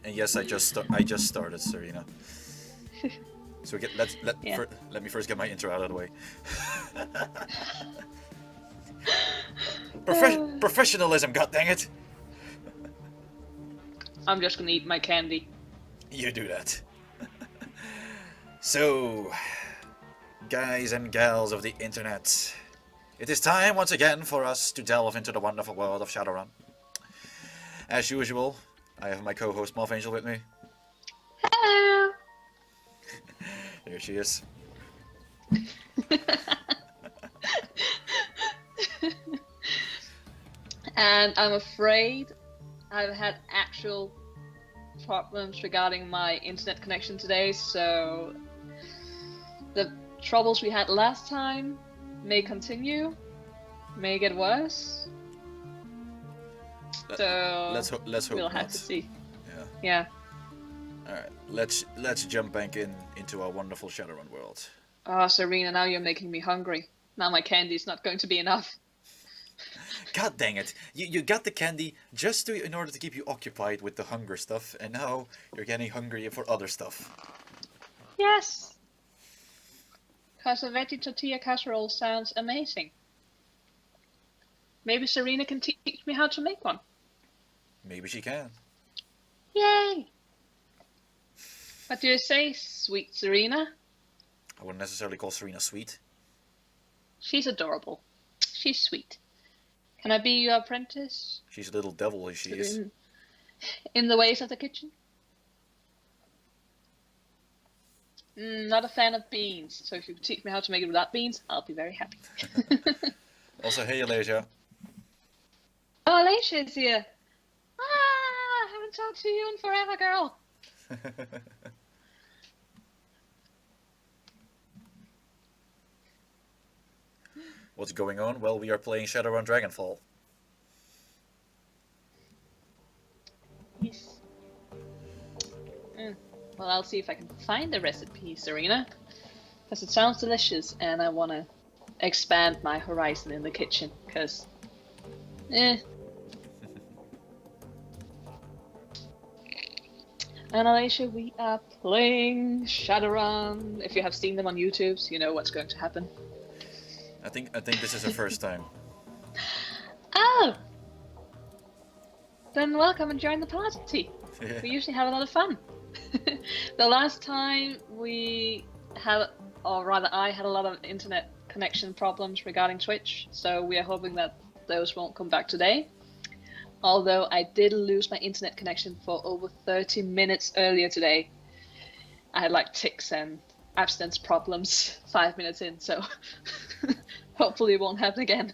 And yes, I just started, Serena. So Yeah. let me first get my intro out of the way. Professionalism, god dang it! I'm just gonna eat my candy. You do that. So, guys and gals of the internet, it is time once again for us to delve into the wonderful world of Shadowrun. As usual, I have my co-host Mothangel with me. Hello! Here she is. And I'm afraid I've had actual problems regarding my internet connection today, so the troubles we had last time may continue, may get worse. So let's hope we'll not. have to see. Yeah. All right. Let's jump back into our wonderful Shadowrun world. Oh, Serena, now you're making me hungry. Now my candy's not going to be enough. God dang it! You got the candy just in order to keep you occupied with the hunger stuff, and now you're getting hungry for other stuff. Yes! Because a veggie tortilla casserole sounds amazing. Maybe Serena can teach me how to make one. Maybe she can. Yay! What do you say, sweet Serena? I wouldn't necessarily call Serena sweet. She's adorable. She's sweet. Can I be your apprentice? She's a little devil, she is. In the ways of the kitchen? Not a fan of beans, so if you could teach me how to make it without beans, I'll be very happy. Also, hey, Alasia. Oh, Alicia is here. I haven't talked to you in forever, girl. What's going on? Well, we are playing Shadowrun Dragonfall. Yes. Well, I'll see if I can find the recipe, Serena. Because it sounds delicious, and I want to expand my horizon in the kitchen, because... And Alicia, we are playing Shadowrun. If you have seen them on YouTube, so you know what's going to happen. I think this is her first time. Oh! Then welcome and join the party. We usually have a lot of fun. The last time we had, or rather I had a lot of internet connection problems regarding Twitch, so we are hoping that those won't come back today. Although I did lose my internet connection for over 30 minutes earlier today. I had like tics and abstinence problems 5 minutes in, so hopefully it won't happen again.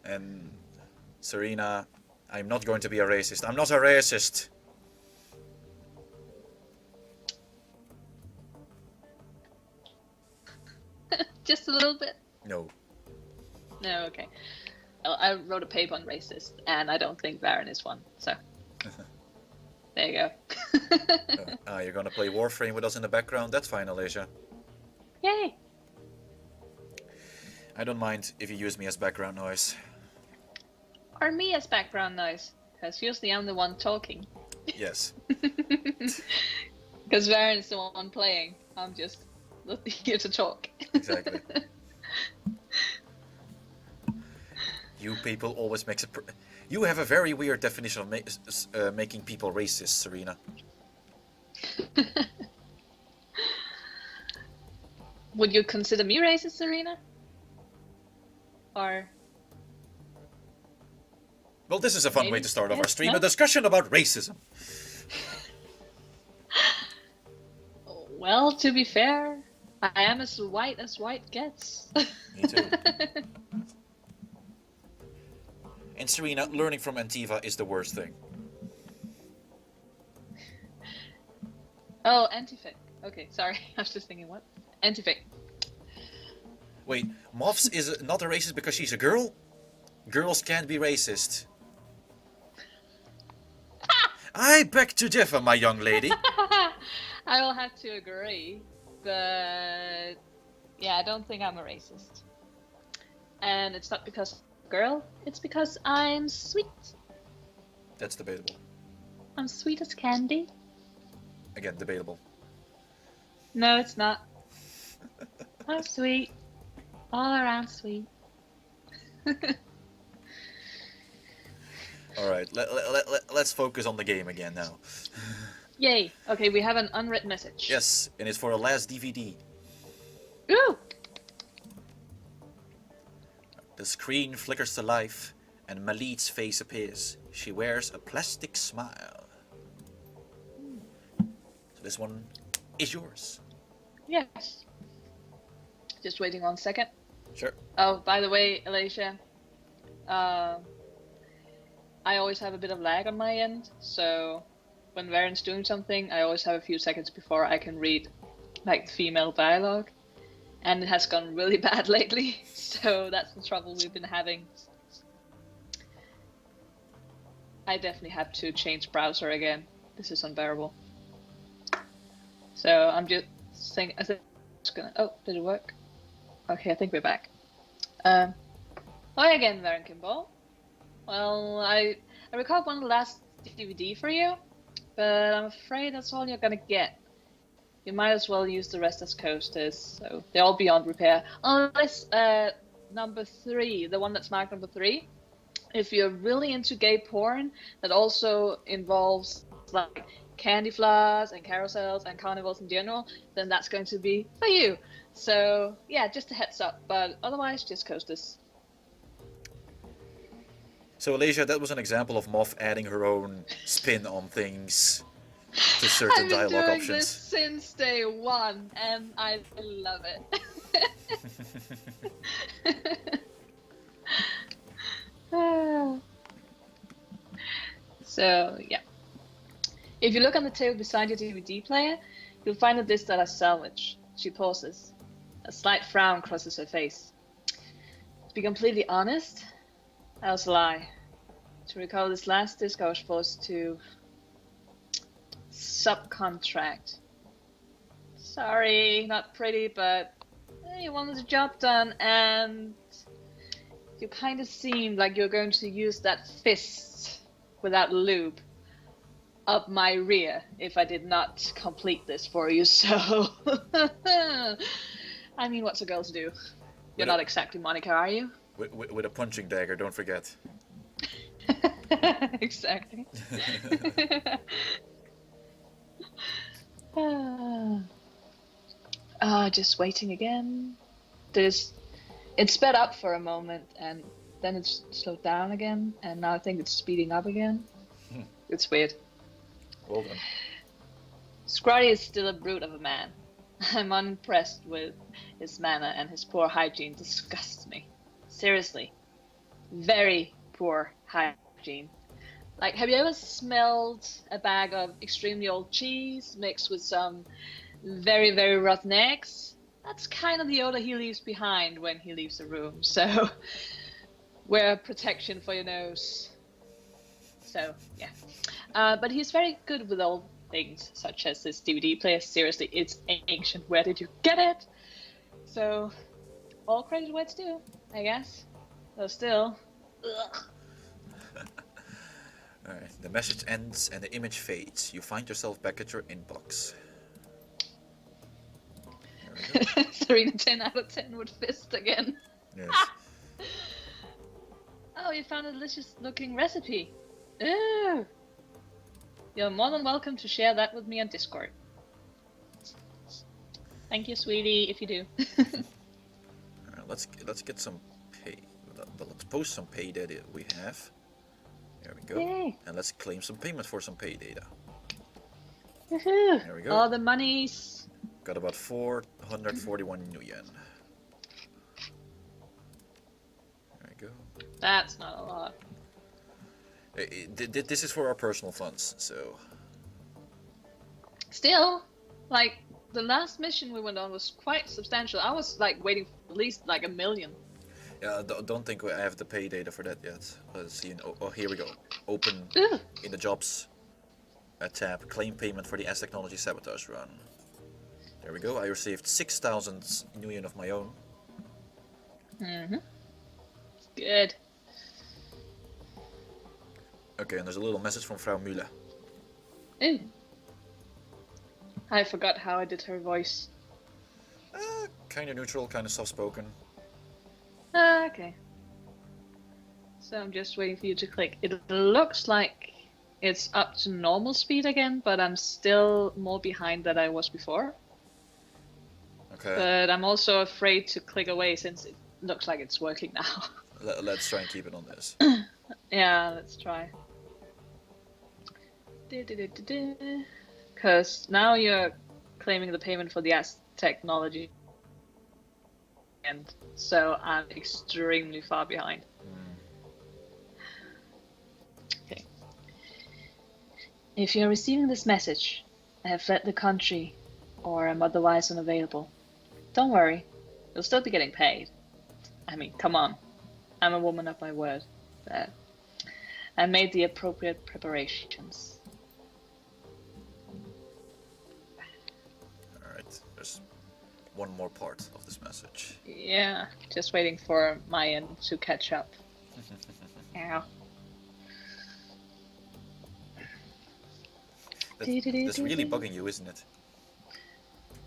And Serena, I'm not going to be a racist. I'm not a racist. Just a little bit? No. No, okay. Well, I wrote a paper on racist, and I don't think Varren is one, so... There you go. You're gonna play Warframe with us in the background? That's fine, Alicia. Yay! I don't mind if you use me as background noise. Or me as background noise, because usually I'm the one talking. Yes. Because Varren is the one playing. I'm just here to talk. Exactly. You people always makes it... You have a very weird definition of making people racist, Serena. Would you consider me racist, Serena? Or... Well, this is a fun Maybe. way to start off our Yes, stream, no? a discussion about racism. Well, to be fair, I am as white gets. Me too. And Serena, learning from Antiva is the worst thing. Oh, antific. Okay, sorry. I was just thinking, what? Antific. Wait, Moths is not a racist because she's a girl? Girls can't be racist. I beg to differ, my young lady. I will have to agree, but yeah, I don't think I'm a racist. And it's not because I'm a girl, it's because I'm sweet. That's debatable. I'm sweet as candy. Again, debatable. No, it's not. I'm sweet. All around sweet. Alright, let's focus on the game again now. Yay. Okay, we have an unwritten message. Yes, and it's for the last DVD. Ooh! The screen flickers to life, and Malit's face appears. She wears a plastic smile. So this one is yours. Yes. Just waiting 1 second. Sure. Oh, by the way, Alicia, I always have a bit of lag on my end, so when Varren's doing something, I always have a few seconds before I can read, like, the female dialogue. And it has gone really bad lately, so that's the trouble we've been having. I definitely have to change browser again. This is unbearable. So I'm just saying, I think it's gonna, oh, did it work? Okay, I think we're back. Hi again, Varren Kimbold. Well, I recorded one last DVD for you, but I'm afraid that's all you're gonna get. You might as well use the rest as coasters, so they're all beyond repair. Unless number 3, the one that's marked number 3. If you're really into gay porn, that also involves like candy floss and carousels and carnivals in general, then that's going to be for you. So yeah, just a heads up, but otherwise just coasters. So Alicia, that was an example of Moth adding her own spin on things to certain dialogue I've been doing options. this since day 1, and I love it. So yeah, if you look on the table beside your DVD player, you'll find a disc that I salvaged. She pauses. A slight frown crosses her face. To be completely honest, that was a lie. To recall this last disc, I was forced to subcontract. Sorry, not pretty, but you wanted the job done, and you kind of seemed like you're going to use that fist without lube up my rear if I did not complete this for you, so... I mean, what's a girl to do? You're not exactly Monica, are you? With a punching dagger, don't forget. Exactly. Just waiting again. It sped up for a moment, and then it slowed down again, and now I think it's speeding up again. It's weird. Well done. Scotty is still a brute of a man. I'm unimpressed with his manner, and his poor hygiene disgusts me. Seriously. Very poor hygiene. Like, have you ever smelled a bag of extremely old cheese mixed with some very, very rotten eggs? That's kind of the odor he leaves behind when he leaves the room, so wear protection for your nose. So, yeah. But he's very good with old things, such as this DVD player. Seriously, it's ancient. Where did you get it? So, all credit where it's due, I guess. Though still, ugh. Alright, the message ends and the image fades. You find yourself back at your inbox. There we go. Serena 10 out of 10 with fist again. Yes. Oh, you found a delicious looking recipe. Ooh. You're more than welcome to share that with me on Discord. Thank you, sweetie, if you do. Alright, let's get some pay. Let's post some pay data we have. There we go. Yay. And let's claim some payment for some pay data. Woohoo. There we go. All the monies. Got about 441 new yen. There we go. That's not a lot. This is for our personal funds, so... Still, like, the last mission we went on was quite substantial. I was, like, waiting for at least, like, 1 million. Yeah, don't think I have the pay data for that yet. Let's see. Oh, here we go. Open Ooh. in the jobs tab. Claim payment for the S Technology Sabotage run. There we go. I received 6,000 new yen of my own. Mm-hmm. Good. Okay, and there's a little message from Frau Müller. Ooh. I forgot how I did her voice. Kind of neutral, kind of soft-spoken. Okay. So I'm just waiting for you to click. It looks like it's up to normal speed again, but I'm still more behind than I was before. Okay. But I'm also afraid to click away since it looks like it's working now. Let's try and keep it on this. Yeah, let's try. Because now you're claiming the payment for the technology, and so I'm extremely far behind. Okay. If you're receiving this message, I have fled the country, or am otherwise unavailable. Don't worry, you'll still be getting paid. I mean, come on. I'm a woman of my word. There. I made the appropriate preparations. Alright, there's one more part of this message. Yeah, just waiting for my end to catch up. Ow. That's really bugging you, isn't it?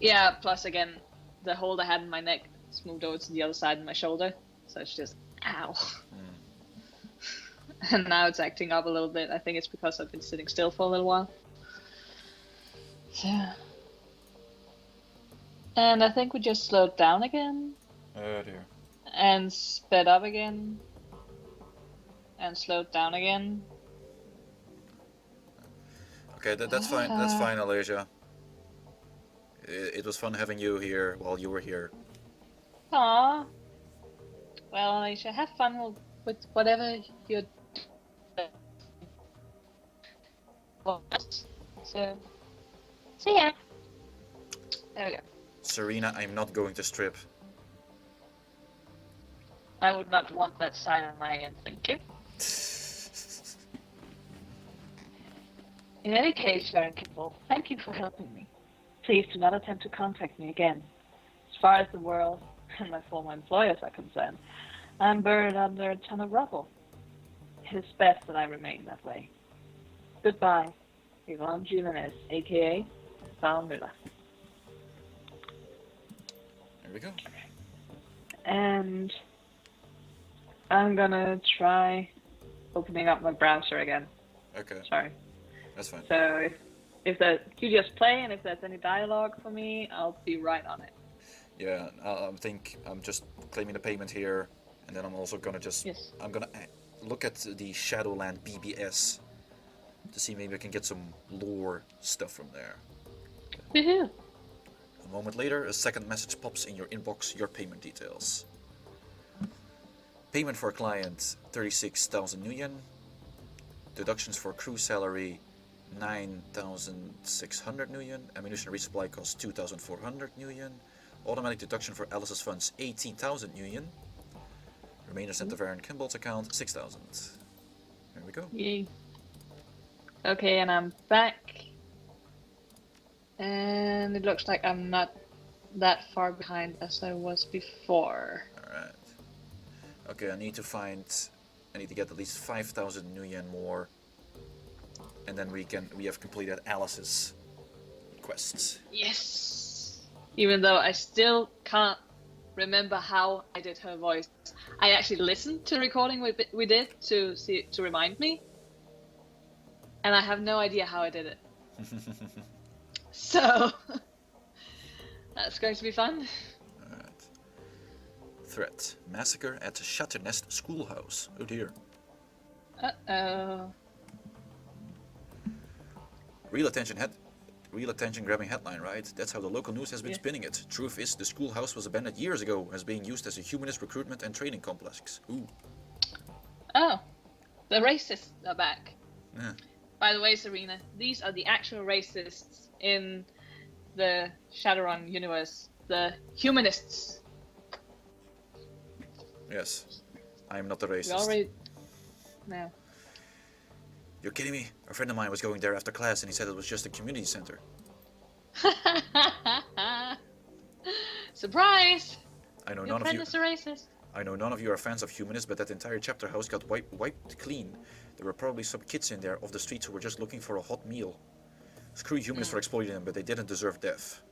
Yeah, plus again, the hold I had in my neck is moved over to the other side of my shoulder, so it's just, ow. And now it's acting up a little bit. I think it's because I've been sitting still for a little while. So... And I think we just slowed down again. Oh dear. And sped up again. And slowed down again. Okay, that's fine. That's fine, Alasia. It was fun having you here while you were here. Aww. Well, Alicia, have fun with whatever you're doing. So, see ya. There we go. Serena, I'm not going to strip. I would not want that sign on my end, thank you. In any case, Varren Kimbold, thank you for helping me. Please do not attempt to contact me again. As far as the world and my former employers are concerned, I'm buried under a ton of rubble. It is best that I remain that way. Goodbye, Yvonne Jimenez, aka Frau Müller. There we go. And I'm gonna try opening up my browser again. Okay, Sorry. that's fine. So if you just play, and if there's any dialogue for me, I'll be right on it. Yeah, I think I'm just claiming the payment here, and then I'm also gonna Yes. I'm gonna look at the Shadowland BBS to see maybe I can get some lore stuff from there. Woohoo! A moment later, a second message pops in your inbox, your payment details. Payment for client 36,000 new yen. Deductions for crew salary 9,600 new yen. Ammunition resupply cost 2,400 new yen. Automatic deduction for Alice's funds 18,000 new yen. Remainder sent to Varren Kimbold's account 6,000. There we go. Yay. Okay, and I'm back. And it looks like I'm not that far behind as I was before. Alright. Okay, I need to get at least 5,000 new yen more. And then we have completed Alice's quests. Yes! Even though I still can't remember how I did her voice. I actually listened to the recording we did to remind me. And I have no idea how I did it. So, that's going to be fun. Alright. Threat. Massacre at Shatternest Schoolhouse. Oh dear. Uh-oh. Real attention grabbing headline, right? That's how the local news has been spinning it. Truth is, the schoolhouse was abandoned years ago as being used as a humanist recruitment and training complex. Ooh. Oh, the racists are back. Yeah. By the way, Serena, these are the actual racists in the Shadowrun universe. The humanists. Yes. I am not a racist. We already... No. You're kidding me? A friend of mine was going there after class and he said it was just a community center. Surprise! I know Your none of friend you. is a racist. I know none of you are fans of humanists, but that entire chapter house got wiped clean. There were probably some kids in there off the streets who were just looking for a hot meal. Screw humanists for exploiting them, but they didn't deserve death.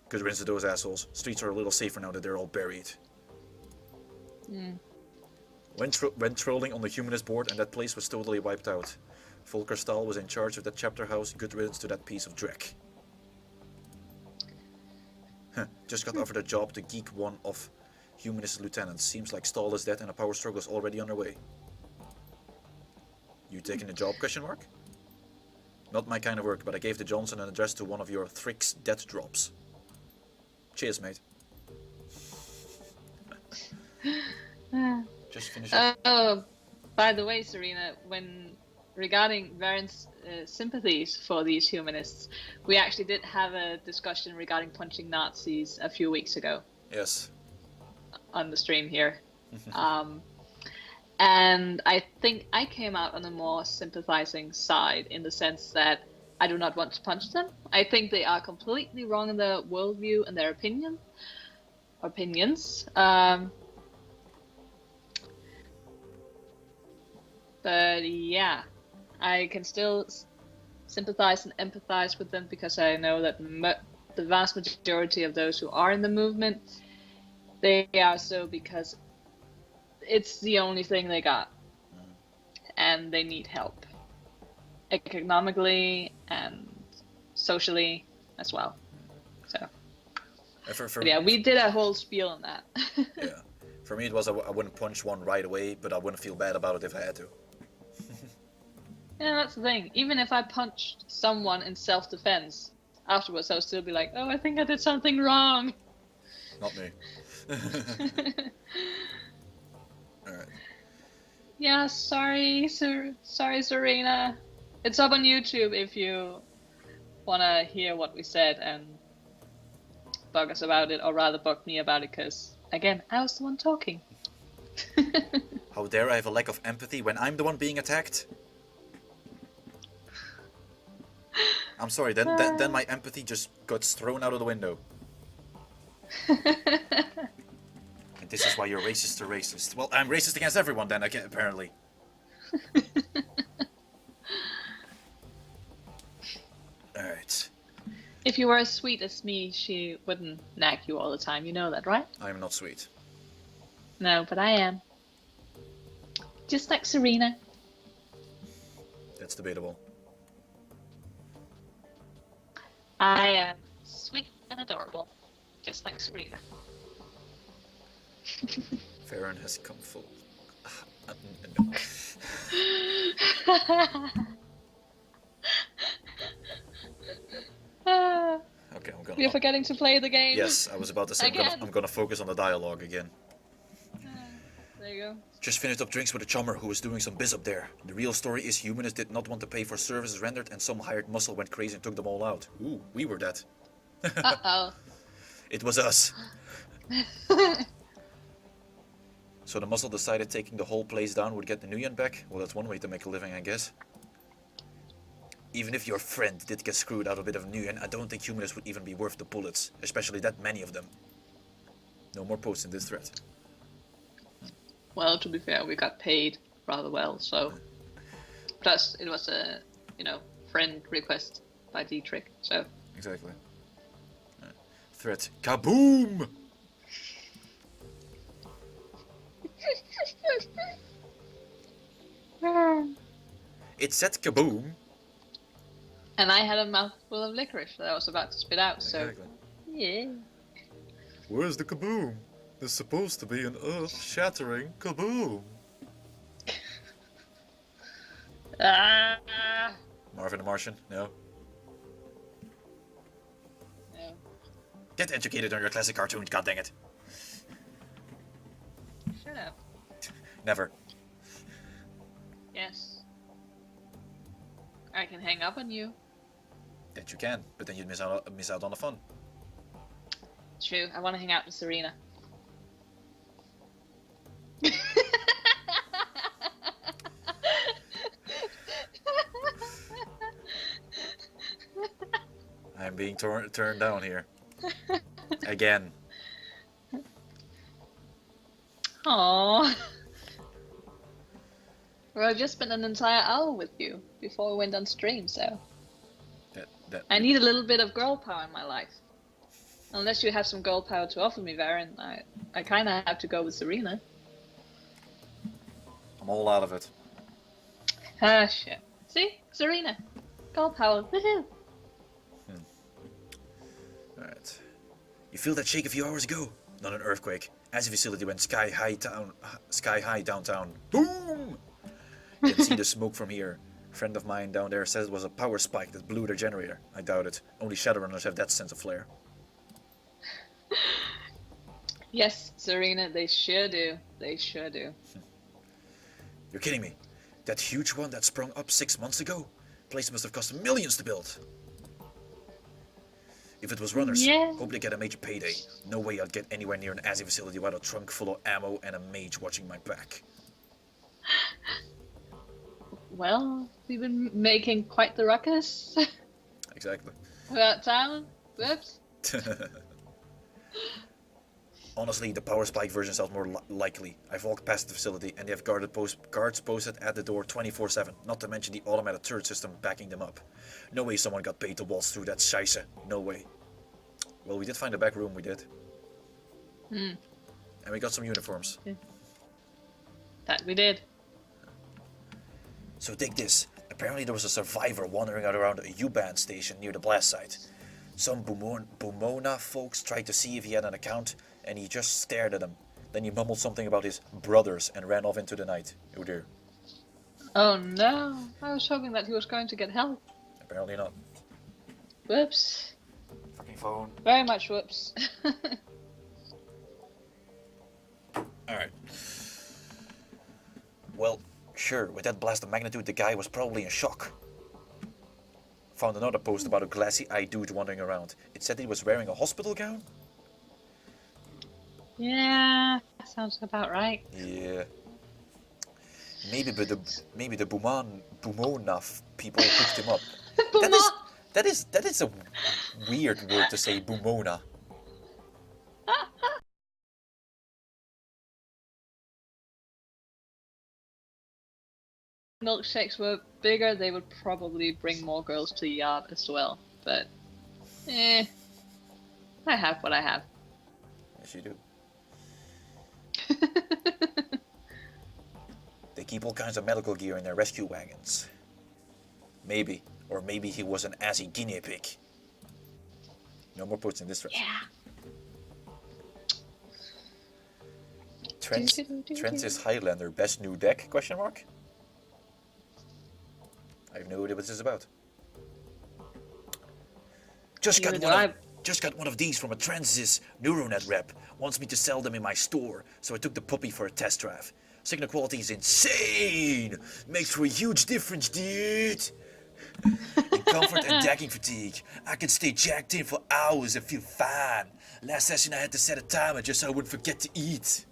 Good riddance to those assholes. Streets are a little safer now that they're all buried. Went trolling on the humanist board and that place was totally wiped out. Volker Stahl was in charge of that chapter house. Good riddance to that piece of dreck. Just got offered a job to geek one of humanist lieutenants. Seems like Stahl is dead and a power struggle is already underway. You taking the job, question mark? Not my kind of work, but I gave the Johnson an address to one of your Thrix death drops. Cheers, mate. Just finish it. Oh, by the way, Serena, regarding Varren's sympathies for these humanists, we actually did have a discussion regarding punching Nazis a few weeks ago. Yes. On the stream here. And I think I came out on a more sympathizing side in the sense that I do not want to punch them. I think they are completely wrong in their worldview and their opinions. But yeah, I can still sympathize and empathize with them because I know that the vast majority of those who are in the movement, they are so because it's the only thing they got. And they need help. Economically and socially as well. So, yeah, we did a whole spiel on that. Yeah. For me it was I wouldn't punch one right away, but I wouldn't feel bad about it if I had to. Yeah, that's the thing. Even if I punched someone in self-defense, afterwards I would still be like, oh, I think I did something wrong. Not me. Alright. Yeah, sorry, Serena. It's up on YouTube if you want to hear what we said and bug us about it, or rather bug me about it, because, again, I was the one talking. How dare I have a lack of empathy when I'm the one being attacked? I'm sorry, then my empathy just got thrown out of the window. And this is why you're racist to racist. Well, I'm racist against everyone then, apparently. Alright. If you were as sweet as me, she wouldn't nag you all the time. You know that, right? I'm not sweet. No, but I am. Just like Serena. That's debatable. I am sweet and adorable. Just like Serena. Varren has come full. No. Okay, I'm gonna. You're forgetting to play the game. Yes, I was about to say I'm gonna focus on the dialogue again. There you go. Just finished up drinks with a chummer who was doing some biz up there. The real story is humanists did not want to pay for services rendered, and some hired muscle went crazy and took them all out. Ooh, we were that. Uh-oh. It was us. So the muscle decided taking the whole place down would get the Nguyen back? Well, that's one way to make a living, I guess. Even if your friend did get screwed out of a bit of Nguyen, I don't think humanists would even be worth the bullets, especially that many of them. No more posts in this thread. Well, to be fair, we got paid rather well, so... Plus, it was a, friend request by D-Trick, so... Exactly. Threat. Kaboom! It said kaboom. And I had a mouthful of licorice that I was about to spit out, so... Exactly. Yeah. Where's the kaboom? There's supposed to be an earth-shattering kaboom. Ah! Marvin the Martian? No. No. Get educated on your classic cartoons, goddammit. Shut up. Never. Yes. I can hang up on you. That you can, but then you'd miss out on the fun. True, I want to hang out with Serena. I'm being turned down here. Again. Aww. Well, I just spent an entire hour with you before we went on stream, so I need a little bit of girl power in my life. Unless you have some girl power to offer me, Varren, I kind of have to go with Serena. I'm all out of it. Ah, shit. See? Serena. Girl power. Woohoo! Alright. You feel that shake a few hours ago? Not an earthquake. As the facility went sky high downtown. Boom! You can see the smoke from here. A friend of mine down there says it was a power spike that blew their generator. I doubt it. Only Shadowrunners have that sense of flair. Yes, Serena, they sure do. They sure do. You're kidding me. That huge one that sprung up 6 months ago? Place must have cost millions to build. If it was runners, hope they get a major payday. No way I'd get anywhere near an Azzy facility without a trunk full of ammo and a mage watching my back. Well, we've been making quite the ruckus. Exactly. About town. Whoops. Honestly, the power spike version sounds more likely. I've walked past the facility and they have guards posted at the door 24/7, not to mention the automated turret system backing them up. No way someone got paid to waltz through that scheisse. No way. Well, we did find a back room, we did. And we got some uniforms. That we did. So dig this. Apparently there was a survivor wandering around a U-Bahn station near the blast site. Some Bumona folks tried to see if he had an account, and he just stared at them. Then he mumbled something about his brothers and ran off into the night. Oh dear. Oh no, I was hoping that he was going to get help. Apparently not. Whoops. Fucking phone. Very much whoops. Alright. Well, sure, with that blast of magnitude, the guy was probably in shock. Found another post about a glassy-eyed dude wandering around. It said he was wearing a hospital gown? Yeah, sounds about right. Yeah. Maybe the Bumona people hooked him up. That is a weird word to say, Bumona. Milkshakes were bigger, they would probably bring more girls to the yard as well. But, I have what I have. Yes, you do. They keep all kinds of medical gear in their rescue wagons. Maybe. Or maybe he was an assy guinea pig. No more posts in this thread. Yeah. Trent's Highlander, best new deck? Question mark? I have no idea what this is about. Just got one of these from a Transys Neuronet rep. Wants me to sell them in my store, so I took the puppy for a test drive. Signal quality is insane! Makes for a huge difference, dude! In comfort and decking fatigue, I can stay jacked in for hours and feel fine. Last session I had to set a timer just so I wouldn't forget to eat.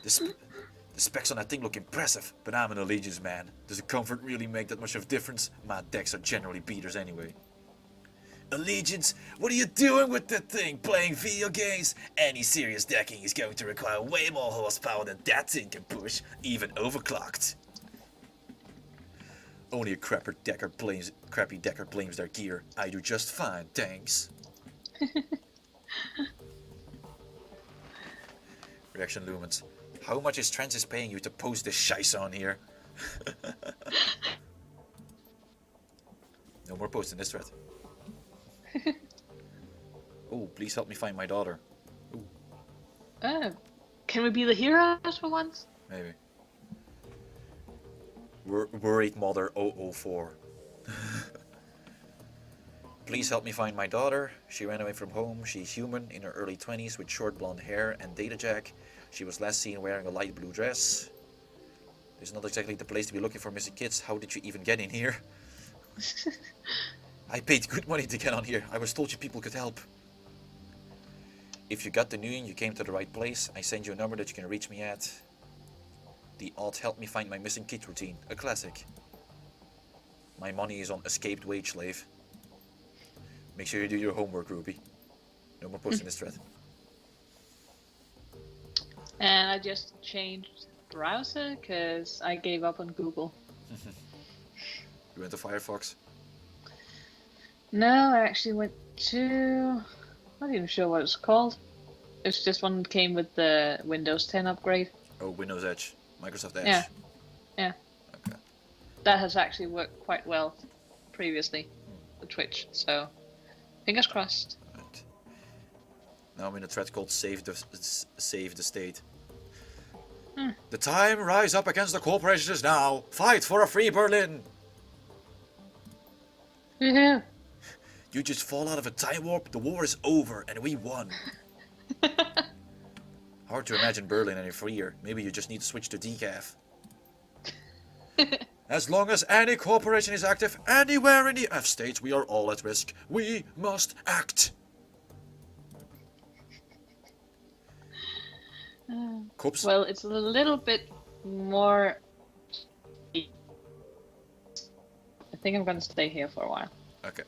The specs on that thing look impressive, but I'm an Allegiance man. Does the comfort really make that much of a difference? My decks are generally beaters anyway. Allegiance, what are you doing with that thing? Playing video games? Any serious decking is going to require way more horsepower than that thing can push, even overclocked. Only a crappy decker blames their gear. I do just fine, thanks. Reaction Lumens. How much is Transys paying you to post this shice on here? No more posts in this thread. Oh, please help me find my daughter. Ooh. Can we be the heroes for once? Maybe. Worried Mother 004. Please help me find my daughter. She ran away from home. She's human, in her early 20s, with short blonde hair and data jack. She was last seen wearing a light blue dress. This is not exactly the place to be looking for missing kids. How did you even get in here? I paid good money to get on here. I was told you people could help. If you got the news, you came to the right place. I send you a number that you can reach me at. The odd help me find my missing kid routine. A classic. My money is on escaped wage slave. Make sure you do your homework, Ruby. No more posts in this thread. And I just changed browser because I gave up on Google. You went to Firefox? No, I actually went to... I'm not even sure what it's called. It's just one that came with the Windows 10 upgrade. Oh, Windows Edge. Microsoft Edge. Yeah, yeah. Okay. That has actually worked quite well previously, the Twitch, so fingers crossed. Right. Now I'm in a thread called Save the State. The time rise up against the corporations is now. Fight for a free Berlin. Woohoo! You just fall out of a time warp, the war is over, and we won. Hard to imagine Berlin any freer. Maybe you just need to switch to decaf. As long as any corporation is active anywhere in the F states, we are all at risk. We must act. Cops. Well, it's a little bit more... I think I'm going to stay here for a while. Okay.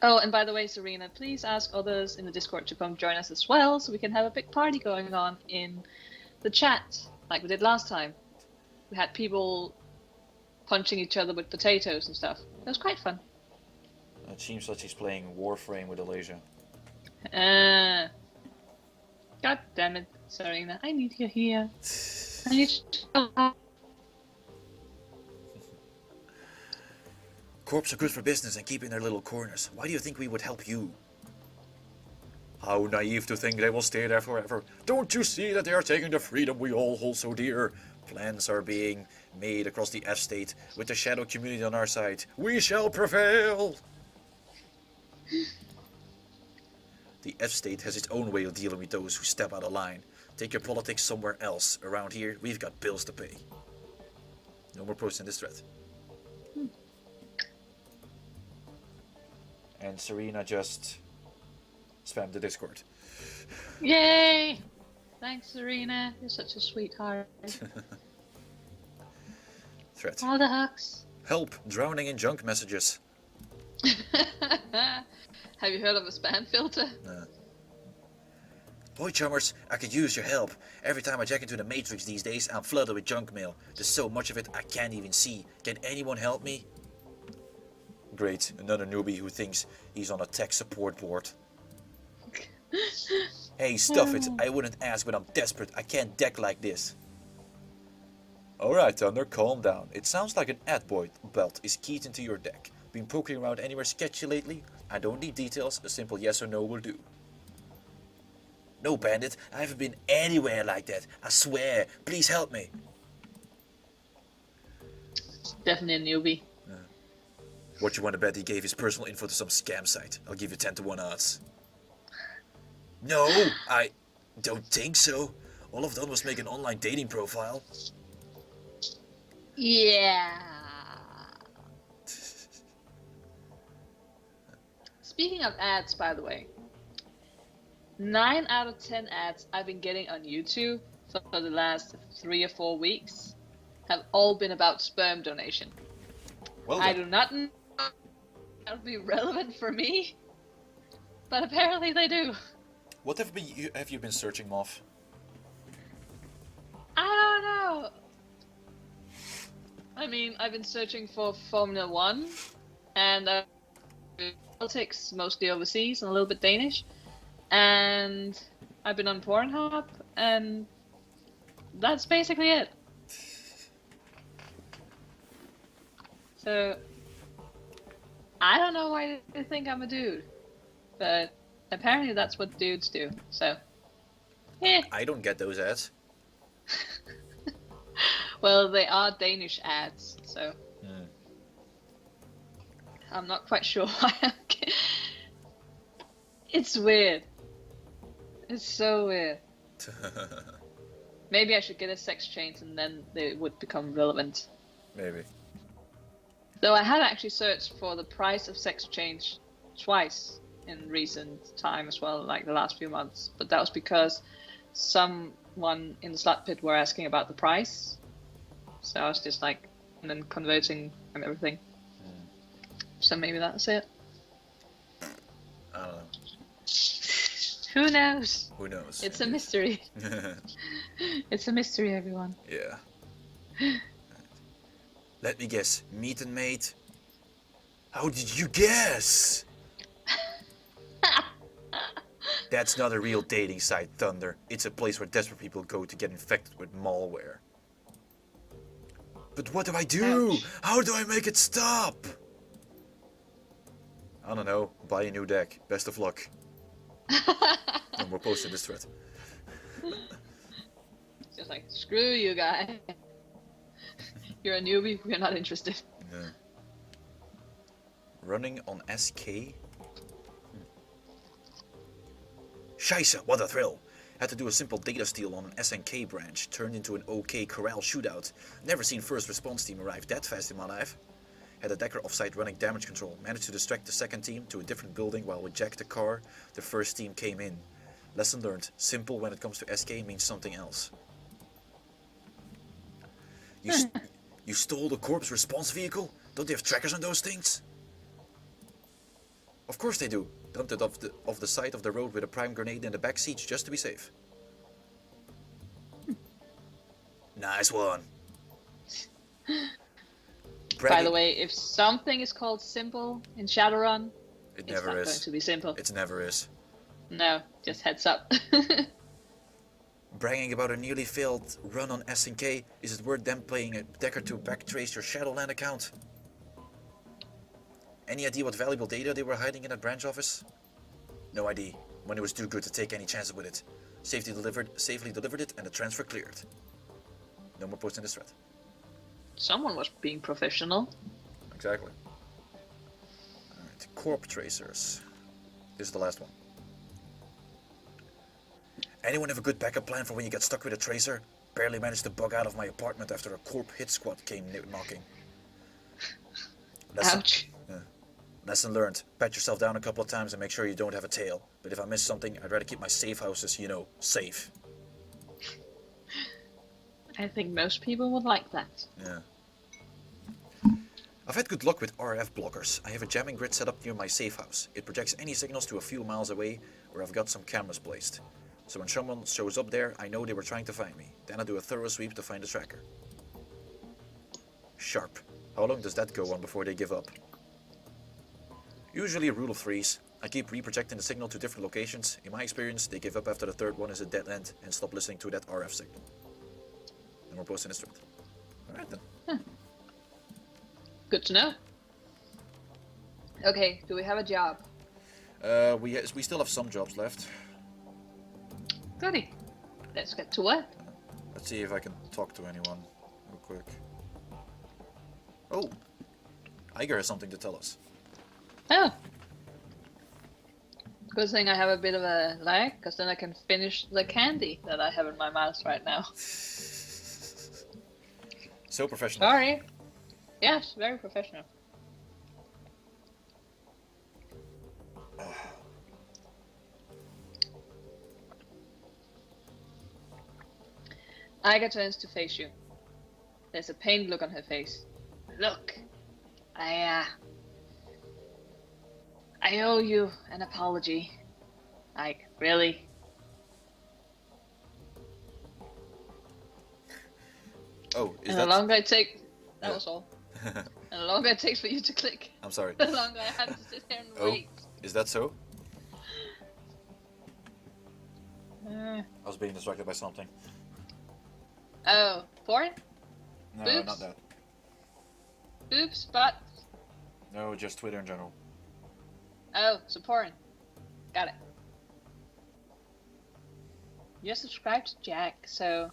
Oh, and by the way, Serena, please ask others in the Discord to come join us as well, so we can have a big party going on in the chat, like we did last time. We had people punching each other with potatoes and stuff. It was quite fun. It seems like she's playing Warframe with Alasia. God damn it, Serena. I need you here. I need you. Corps are good for business and keep in their little corners. Why do you think we would help you? How naive to think they will stay there forever. Don't you see that they are taking the freedom we all hold so dear? Plans are being made across the F-state with the shadow community on our side. We shall prevail! The F-state has its own way of dealing with those who step out of line. Take your politics somewhere else. Around here, we've got bills to pay. No more posts in this thread. And Serena just spammed the Discord. Yay! Thanks, Serena. You're such a sweetheart. Thread. All the hugs. Help! Drowning in junk messages. Have you heard of a spam filter? Boy chummers, I could use your help. Every time I check into the Matrix these days, I'm flooded with junk mail. There's so much of it I can't even see. Can anyone help me? Great, another newbie who thinks he's on a tech support board. Hey, stuff it. I wouldn't ask, but I'm desperate. I can't deck like this. Alright, Thunder, calm down. It sounds like an ad belt is keyed into your deck. Been poking around anywhere sketchy lately? I don't need details, a simple yes or no will do. No, Bandit, I haven't been anywhere like that. I swear. Please help me. Definitely a newbie. What you want to bet he gave his personal info to some scam site? I'll give you 10 to 1 odds. No, I don't think so. All I've done was make an online dating profile. Yeah. Speaking of ads, by the way, 9 out of 10 ads I've been getting on YouTube for the last 3 or 4 weeks have all been about sperm donation. Well I do not know if that would be relevant for me, but apparently they do. What have you been searching, Moth? I don't know. I mean, I've been searching for Formula 1 and politics, mostly overseas and a little bit Danish. And I've been on Pornhub, and that's basically it. So, I don't know why they think I'm a dude, but apparently that's what dudes do, so, yeah. I don't get those ads. Well, they are Danish ads, so I'm not quite sure why I'm It's weird. It's so weird. Maybe I should get a sex change and then they would become relevant. Maybe. Though I have actually searched for the price of sex change twice in recent time as well, like the last few months. But that was because someone in the slut pit were asking about the price. So I was just like, and then converting and everything. So maybe that's it. I don't know. Who knows? Who knows? It's a mystery. It's a mystery, everyone. Yeah. Let me guess. Meet and mate. How did you guess? That's not a real dating site, Thunder. It's a place where desperate people go to get infected with malware. But what do I do? Ouch. How do I make it stop? I don't know. Buy a new deck. Best of luck. And we'll post in this thread. Just like, screw you, guy. You're a newbie. We're not interested. No. Running on SK? Scheisse, what a thrill! Had to do a simple data steal on an SNK branch, turned into an OK corral shootout. Never seen first response team arrive that fast in my life. Had a decker offsite running damage control, managed to distract the second team to a different building while we jacked the car. The first team came in. Lesson learned, simple when it comes to SK means something else. You stole the corpse response vehicle? Don't they have trackers on those things? Of course they do. Dumped it off the side of the road with a prime grenade in the back seat just to be safe. Nice one. By the way, if something is called simple in Shadowrun, it it's never not is. going to be simple. It never is. No, just heads up. Bragging about a nearly failed run on SNK, is it worth them playing a decker to backtrace your Shadowland account? Any idea what valuable data they were hiding in that branch office? No idea. Money was too good to take any chances with it. Safely delivered it, and the transfer cleared. No more posts in this thread. Someone was being professional. Exactly. Alright, Corp Tracers. This is the last one. Anyone have a good backup plan for when you get stuck with a tracer? Barely managed to bug out of my apartment after a Corp hit squad came knocking. Ouch. Lesson learned. Pat yourself down a couple of times and make sure you don't have a tail. But if I miss something, I'd rather keep my safe houses, safe. I think most people would like that. Yeah. I've had good luck with RF blockers. I have a jamming grid set up near my safe house. It projects any signals to a few miles away where I've got some cameras placed. So when someone shows up there, I know they were trying to find me. Then I do a thorough sweep to find the tracker. Sharp. How long does that go on before they give up? Usually a rule of threes. I keep reprojecting the signal to different locations. In my experience, they give up after the third one is a dead end and stop listening to that RF signal. And we're posting this thread. Alright then. Good to know. Okay, do we have a job? We still have some jobs left. Goody. Let's get to work. Let's see if I can talk to anyone real quick. Oh! Iger has something to tell us. Oh. Good thing I have a bit of a lag, because then I can finish the candy that I have in my mouth right now. So professional. Sorry. Yes, very professional. Iga turns to face you. There's a pained look on her face. Look, I owe you an apology. Like, really? Oh, is And that... the longer it takes... That Yeah. was all. And the longer it takes for you to click, I'm sorry. the longer I have to sit here and Oh. wait. Is that so? Uh, I was being distracted by something. oh, porn? No, Boobs? not that. Oops, but... No, just Twitter in general. Oh, so porn. Got it. You're subscribed to Jack, so...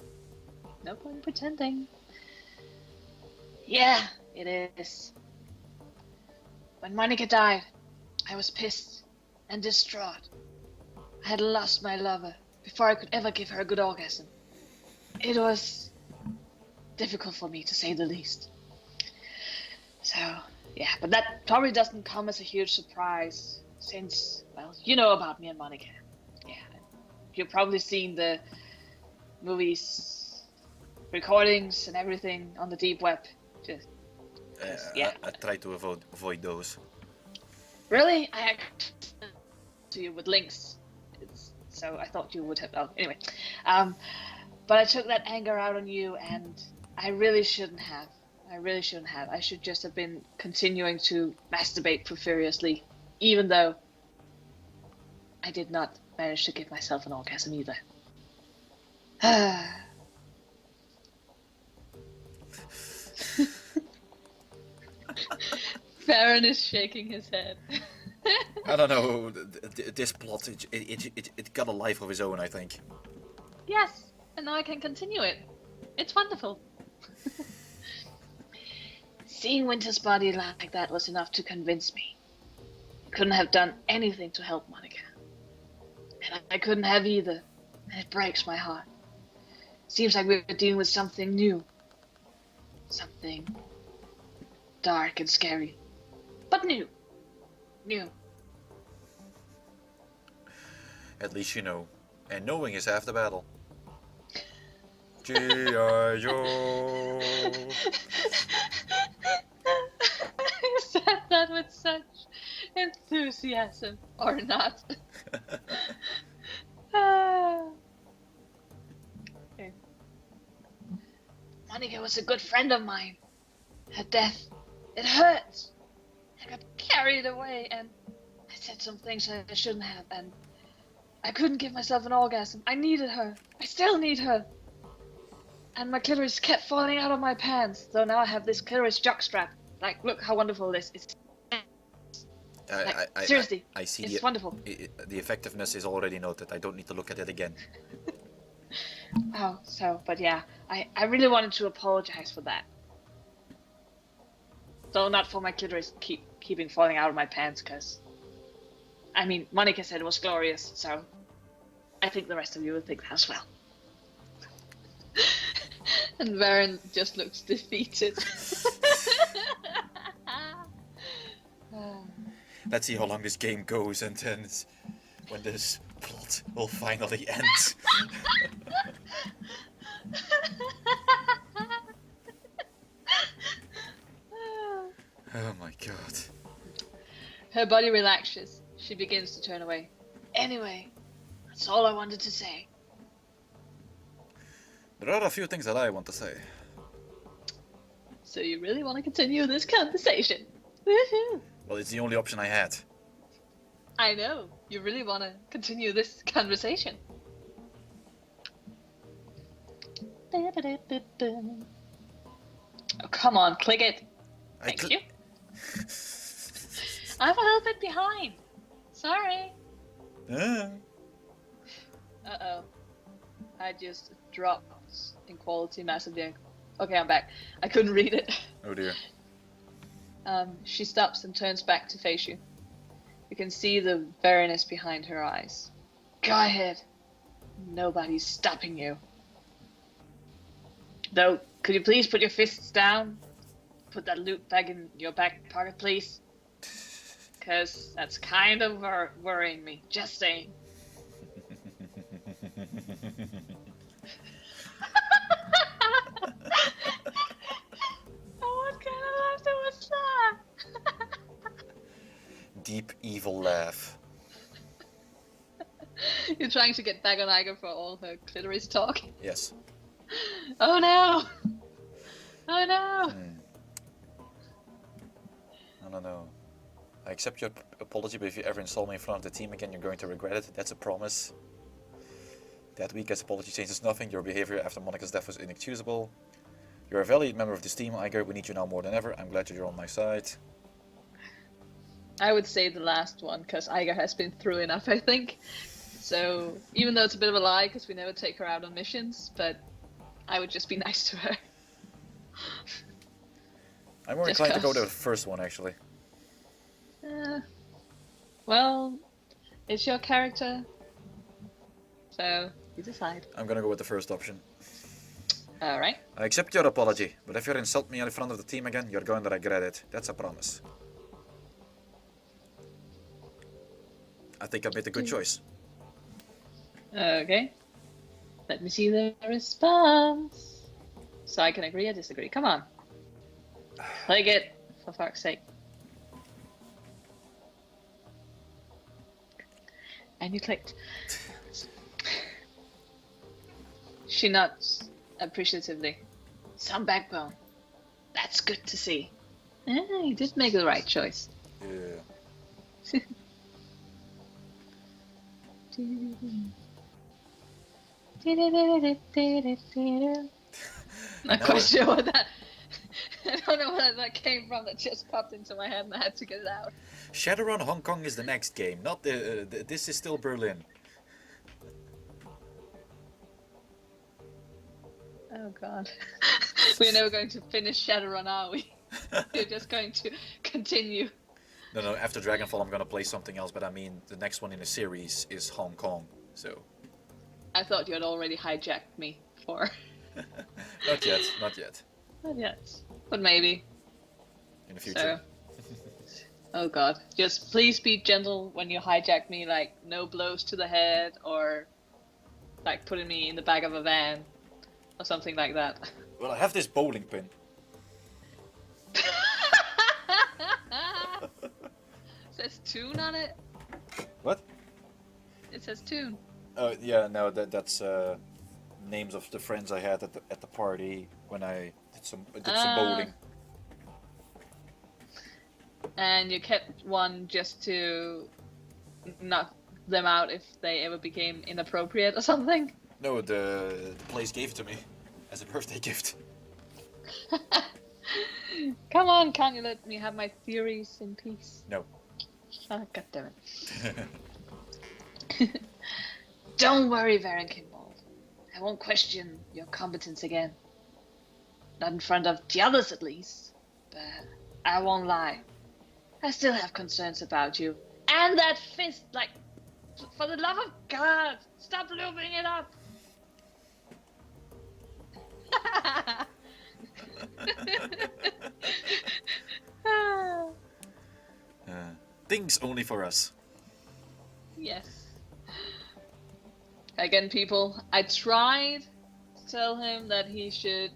No point in pretending. Yeah, it is. When Monica died, I was pissed and distraught. I had lost my lover before I could ever give her a good orgasm. It was difficult for me, to say the least. So, yeah, but that probably doesn't come as a huge surprise, since, well, you know about me and Monica. Yeah, you've probably seen the movies, recordings, and everything on the deep web. Just, yeah. I try to avoid those. Really? I actually to you with links. It's so I thought you would have. Oh, anyway. But I took that anger out on you, and I really shouldn't have. I should just have been continuing to masturbate furiously, even though I did not manage to give myself an orgasm either. Varren is shaking his head. I don't know. This plot, it got a life of its own, I think. Yes, and now I can continue it. It's wonderful. Seeing Winter's body like that was enough to convince me. I couldn't have done anything to help Monica. And I couldn't have either. And it breaks my heart. Seems like we're dealing with something new. Something dark and scary. But new. New. At least you know. And knowing is half the battle. G.I. Joe. You said that with such enthusiasm. Or not. Okay. Monica was a good friend of mine. Her death, it hurts. I got carried away and I said some things I shouldn't have, and I couldn't give myself an orgasm. I needed her. I still need her. And my clitoris kept falling out of my pants, so now I have this clitoris jockstrap. Like, look how wonderful this is. Seriously, I see it's wonderful. The effectiveness is already noted. I don't need to look at it again. Oh, but yeah, I really wanted to apologize for that. Though not for my clitoris keeping falling out of my pants, because, I mean, Monica said it was glorious, so I think the rest of you will think that as well. And Varren just looks defeated. Let's see how long this game goes, and then when this plot will finally end. Oh my god. Her body relaxes. She begins to turn away. Anyway, that's all I wanted to say. There are a few things that I want to say. So you really want to continue this conversation? Woohoo! Well, it's the only option I had. I know. You really want to continue this conversation. Oh, come on, click it. Thank you. I'm a little bit behind. Sorry. Uh-oh. I just dropped in quality massively. Okay, I'm back. I couldn't read it. Oh dear. She stops and turns back to face you. You can see the Varren behind her eyes. Go ahead. Nobody's stopping you. Though, could you please put your fists down? Put that loot back in your back pocket, please. Because that's kind of worrying me. Just saying. What kind of laughter was that? Deep, evil laugh. You're trying to get back on Iger for all her clitoris talk? Yes. Oh no! Oh no! I don't know. I accept your apology, but if you ever install me in front of the team again, you're going to regret it. That's a promise. That weekend's apology changes nothing. Your behavior after Monica's death was inexcusable. You're a valued member of this team, Iger. We need you now more than ever. I'm glad that you're on my side. I would say the last one, because Iger has been through enough, I think. So, even though it's a bit of a lie, because we never take her out on missions, but I would just be nice to her. I'm more inclined to go to the first one, actually. Well, it's your character, so you decide. I'm gonna go with the first option. Alright. I accept your apology, but if you insult me in front of the team again, you're going to regret it. That's a promise. I think I made a good choice. Okay. Let me see the response. So I can agree or disagree. Come on. Click it, for fuck's sake. And you clicked. She nods appreciatively. Some backbone. That's good to see. You did make the right choice. Yeah. Not quite sure what that. I don't know where that came from. That just popped into my head, and I had to get it out. Shadowrun Hong Kong is the next game, not this is still Berlin. Oh god. We're never going to finish Shadowrun, are we? We're just going to continue. No, after Dragonfall I'm gonna play something else, but I mean the next one in the series is Hong Kong, so... I thought you had already hijacked me for... Not yet, not yet. Not yet. But maybe. In the future. So... Oh god. Just please be gentle when you hijack me, like no blows to the head, or like putting me in the back of a van, or something like that. Well, I have this bowling pin. Says tune on it. What? It says tune. Oh yeah, no, that's names of the friends I had at the party when I did some bowling. And you kept one just to knock them out if they ever became inappropriate or something? No, the place gave it to me as a birthday gift. Come on, can't you let me have my theories in peace? No. Oh, goddammit. Don't worry, Varren Kimbold. I won't question your competence again. Not in front of the others, at least. But I won't lie. I still have concerns about you. And that fist, like, for the love of God, stop looping it up! Things only for us. Yes. Again, people, I tried to tell him that he should,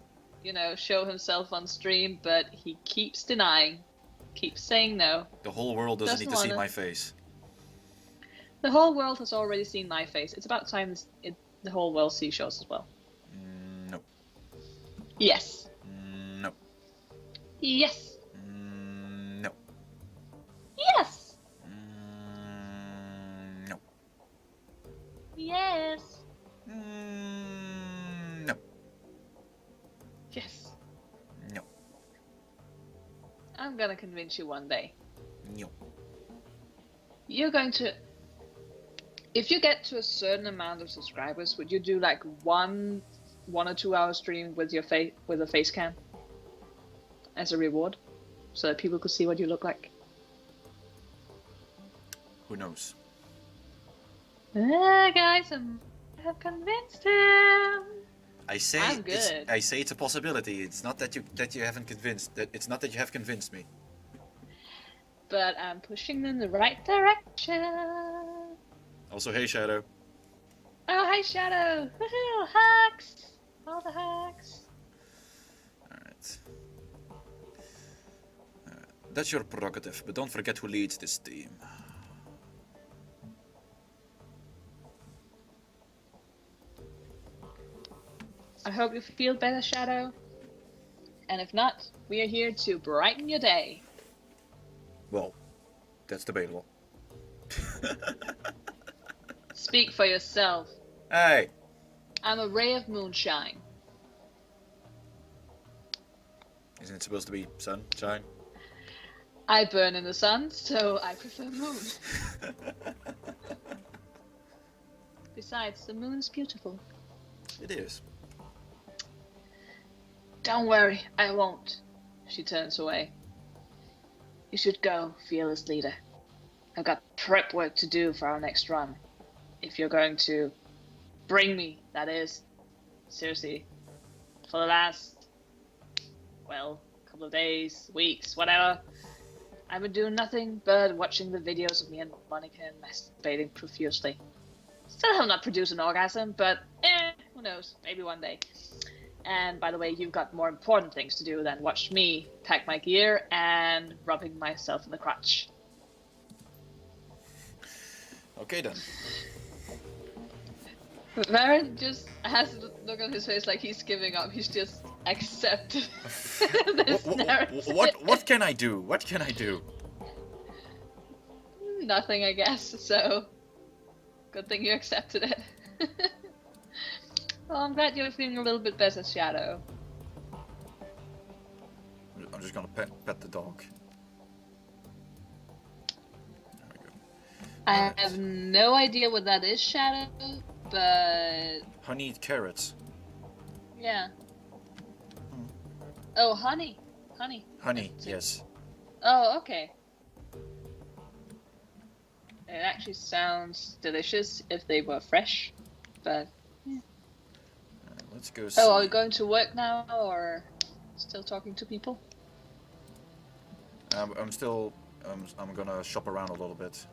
show himself on stream, but he keeps denying. Keeps saying no. The whole world doesn't need to see my face. The whole world has already seen my face. It's about time the whole world sees yours as well. No. Yes. No. Yes. No. Yes. No. Yes. No. Yes. No. I'm gonna convince you one day. No. You're going to... If you get to a certain amount of subscribers, would you do like one or 2 hour stream with your with a face cam as a reward, so that people could see what you look like? Who knows? Guys, I have convinced him. I say I'm good. I say it's a possibility. It's not that you haven't convinced. It's not that you have convinced me. But I'm pushing in the right direction. Also, hey Shadow. Oh, hey Shadow! Woohoo! Hacks! All the hacks. Alright. That's your prerogative, but don't forget who leads this team. I hope you feel better, Shadow. And if not, we are here to brighten your day. Well, that's debatable. Speak for yourself. Hey! I'm a ray of moonshine. Isn't it supposed to be sunshine? I burn in the sun, so I prefer moon. Besides, the moon's beautiful. It is. Don't worry, I won't. She turns away. You should go, fearless leader. I've got prep work to do for our next run. If you're going to bring me, that is. Seriously. For the last, couple of days, weeks, whatever, I've been doing nothing but watching the videos of me and Monica masturbating profusely. Still have not produced an orgasm, but who knows, maybe one day. And by the way, you've got more important things to do than watch me pack my gear and rubbing myself in the crotch. Okay then. Varren just has a look on his face like he's giving up. He's just accepted this narrative. What can I do? What can I do? Nothing, I guess. So, good thing you accepted it. Well, I'm glad you're feeling a little bit better, Shadow. I'm just gonna pet the dog. There we go. I Alright. have no idea what that is, Shadow, but Honeyed carrots. yeah. Hmm. Oh, honey. Honey. Honey, That's it. yes. Oh, okay. It actually sounds delicious if they were fresh, but... Let's go see. Oh, are we going to work now, or still talking to people? I'm still. I'm gonna shop around a little bit.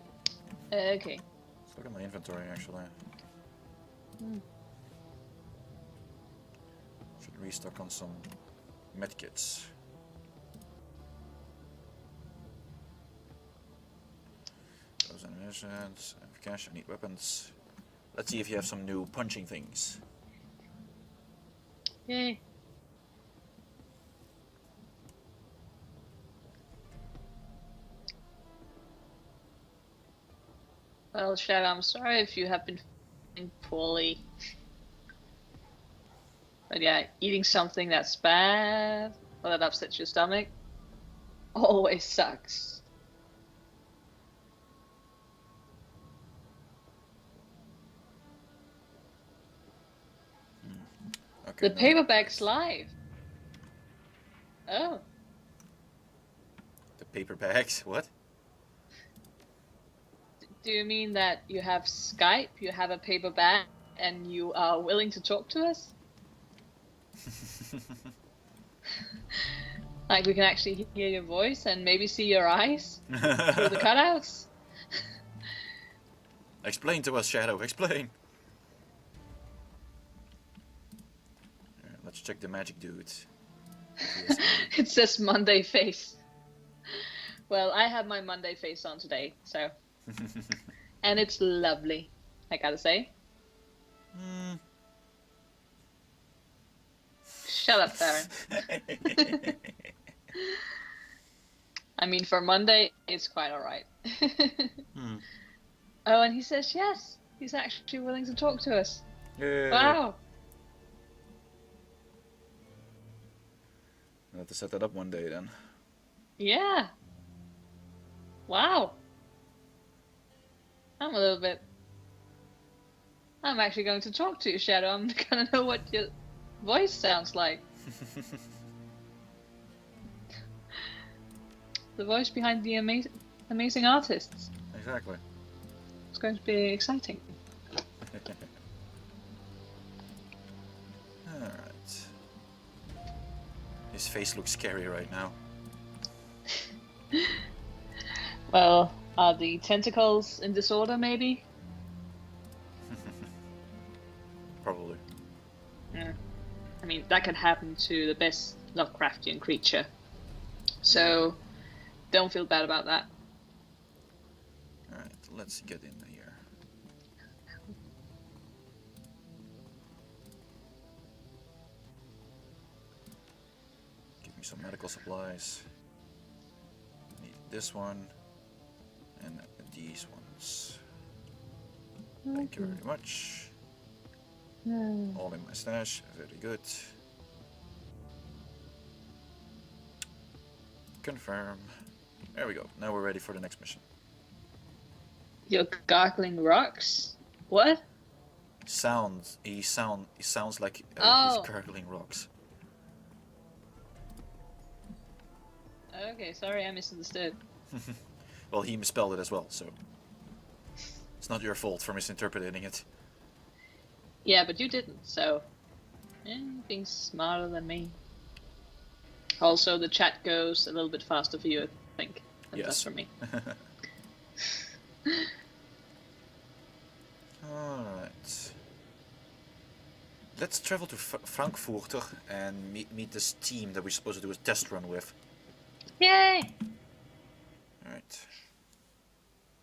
Okay. Let's look at my inventory actually. Should restock on some medkits. Those ammunitions. I have cash. I need weapons. Let's see if you have some new punching things. Yay. Well, Shadow, I'm sorry if you have been feeling poorly. But yeah, eating something that's bad or that upsets your stomach always sucks. Okay. The paperback's live. Oh. The paper bags. What? Do you mean that you have Skype, you have a paperback, and you are willing to talk to us? Like we can actually hear your voice and maybe see your eyes through the cutouts? Explain to us, Shadow. Explain. Let's check the magic dude. It says Monday face. Well, I have my Monday face on today, so... And it's lovely, I gotta say. Shut up, Varren. I mean, for Monday, it's quite alright. Oh, and he says yes. He's actually willing to talk to us. Yeah. Wow. I'll have to set that up one day then. Yeah. Wow. I'm a little bit... I'm actually going to talk to you, Shadow. I'm gonna know what your voice sounds like. The voice behind the amazing artists. Exactly. It's going to be exciting. Alright. His face looks scary right now. Well, are the tentacles in disorder, maybe? Probably. Yeah. I mean, that could happen to the best Lovecraftian creature. So, don't feel bad about that. Alright, let's get in here. Give me some medical supplies. Need this one. And these ones. Thank you very much. All in my stash. Very good. Confirm. There we go. Now we're ready for the next mission. You're gargling rocks? What? He sounds like Oh. he's gargling rocks. Okay, sorry, I misunderstood. Well, he misspelled it as well, so it's not your fault for misinterpreting it. Yeah, but you didn't, so... being smarter than me. Also, the chat goes a little bit faster for you, I think, than it does for me. Alright. Let's travel to Frankfurter and meet this team that we're supposed to do a test run with. Yay! Alright.